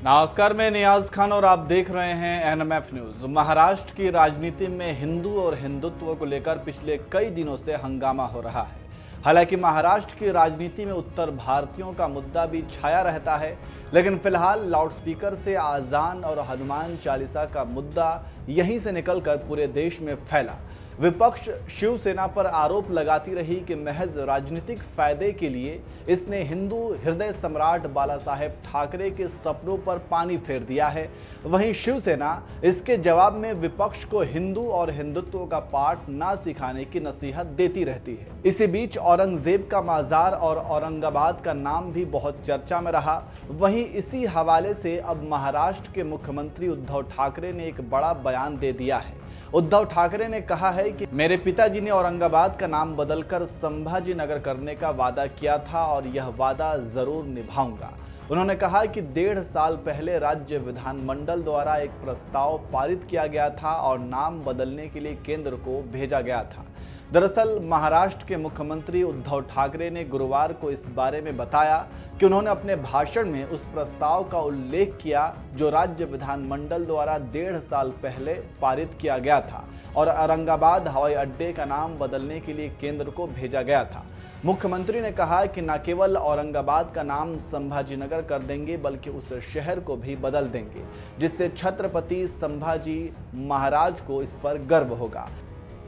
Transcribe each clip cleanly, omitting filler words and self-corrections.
नमस्कार, मैं नियाज खान और आप देख रहे हैं एनएमएफ न्यूज। महाराष्ट्र की राजनीति में हिंदू और हिंदुत्व को लेकर पिछले कई दिनों से हंगामा हो रहा है। हालांकि महाराष्ट्र की राजनीति में उत्तर भारतीयों का मुद्दा भी छाया रहता है, लेकिन फिलहाल लाउडस्पीकर से आजान और हनुमान चालीसा का मुद्दा यहीं से निकलकर पूरे देश में फैला। विपक्ष शिवसेना पर आरोप लगाती रही कि महज राजनीतिक फायदे के लिए इसने हिंदू हृदय सम्राट बाला साहेब ठाकरे के सपनों पर पानी फेर दिया है। वहीं शिवसेना इसके जवाब में विपक्ष को हिंदू और हिंदुत्व का पाठ ना सिखाने की नसीहत देती रहती है। इसी बीच औरंगजेब का मजार और औरंगाबाद का नाम भी बहुत चर्चा में रहा। वहीं इसी हवाले से अब महाराष्ट्र के मुख्यमंत्री उद्धव ठाकरे ने एक बड़ा बयान दे दिया है। उद्धव ठाकरे ने कहा है कि मेरे पिताजी ने औरंगाबाद का नाम बदलकर संभाजी नगर करने का वादा किया था और यह वादा जरूर निभाऊंगा। उन्होंने कहा कि 1.5 साल पहले राज्य विधानमंडल द्वारा एक प्रस्ताव पारित किया गया था और नाम बदलने के लिए केंद्र को भेजा गया था। दरअसल महाराष्ट्र के मुख्यमंत्री उद्धव ठाकरे ने गुरुवार को इस बारे में बताया कि उन्होंने अपने भाषण में उस प्रस्ताव का उल्लेख किया जो राज्य विधानमंडल द्वारा 1.5 साल पहले पारित किया गया था और औरंगाबाद हवाई अड्डे का नाम बदलने के लिए केंद्र को भेजा गया था। मुख्यमंत्री ने कहा कि न केवल औरंगाबाद का नाम संभाजीनगर कर देंगे बल्कि उस शहर को भी बदल देंगे, जिससे छत्रपति संभाजी महाराज को इस पर गर्व होगा।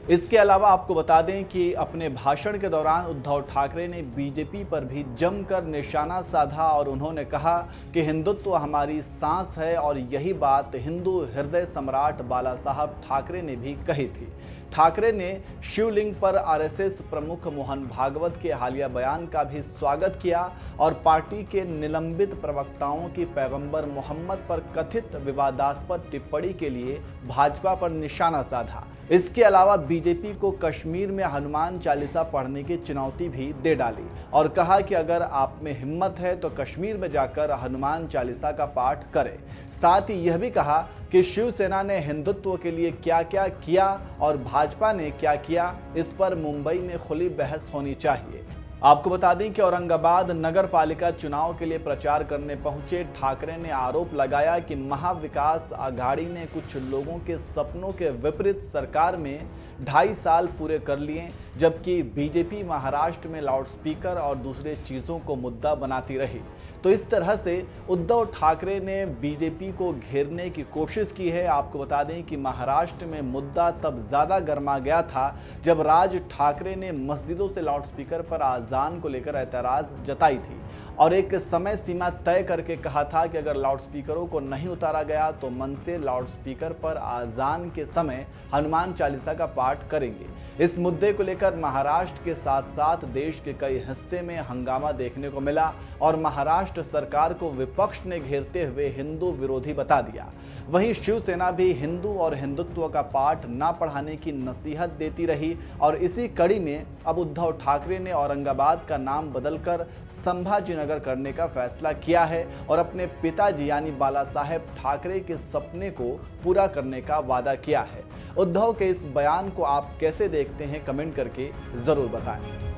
इसके अलावा आपको बता दें कि अपने भाषण के दौरान उद्धव ठाकरे ने बीजेपी पर भी जमकर निशाना साधा और उन्होंने कहा कि हिंदुत्व हमारी सांस है और यही बात हिंदू हृदय सम्राट बाला साहब ठाकरे ने भी कही थी। ठाकरे ने शिवलिंग पर आरएसएस प्रमुख मोहन भागवत के हालिया बयान का भी स्वागत किया और पार्टी के निलंबित प्रवक्ताओं की पैगंबर मोहम्मद पर कथित विवादास्पद टिप्पणी के लिए भाजपा पर निशाना साधा। इसके अलावा बीजेपी को कश्मीर में हनुमान चालीसा पढ़ने की चुनौती भी दे डाली और कहा कि अगर आप में हिम्मत है तो कश्मीर में जाकर हनुमान चालीसा का पाठ करें। साथ ही यह भी कहा कि शिवसेना ने हिंदुत्व के लिए क्या क्या किया और भाजपा ने क्या किया, इस पर मुंबई में खुली बहस होनी चाहिए। आपको बता दें कि औरंगाबाद नगर पालिका चुनाव के लिए प्रचार करने पहुंचे ठाकरे ने आरोप लगाया कि महाविकास आघाड़ी ने कुछ लोगों के सपनों के विपरीत सरकार में 2.5 साल पूरे कर लिए, जबकि बीजेपी महाराष्ट्र में लाउडस्पीकर और दूसरे चीज़ों को मुद्दा बनाती रही। तो इस तरह से उद्धव ठाकरे ने बीजेपी को घेरने की कोशिश की है। आपको बता दें कि महाराष्ट्र में मुद्दा तब ज़्यादा गर्मा गया था जब राज ठाकरे ने मस्जिदों से लाउडस्पीकर पर आजान को लेकर एतराज़ जताई थी और एक समय सीमा तय करके कहा था कि अगर लाउडस्पीकरों को नहीं उतारा गया तो मन से लाउडस्पीकर पर आजान के समय हनुमान चालीसा का पाठ करेंगे। इस मुद्दे को लेकर महाराष्ट्र के साथ साथ देश के कई हिस्से में हंगामा देखने को मिला और महाराष्ट्र सरकार को विपक्ष ने घेरते हुए हिंदू विरोधी बता दिया। वहीं शिवसेना भी हिंदू और हिंदुत्व का पाठ ना पढ़ाने की नसीहत देती रही और इसी कड़ी में अब उद्धव ठाकरे ने औरंगाबाद का नाम बदलकर संभाजीनगर करने का फैसला किया है और अपने पिताजी यानी बाला साहेब ठाकरे के सपने को पूरा करने का वादा किया है। उद्धव के इस बयान को आप कैसे देखते हैं, कमेंट करके जरूर बताएं।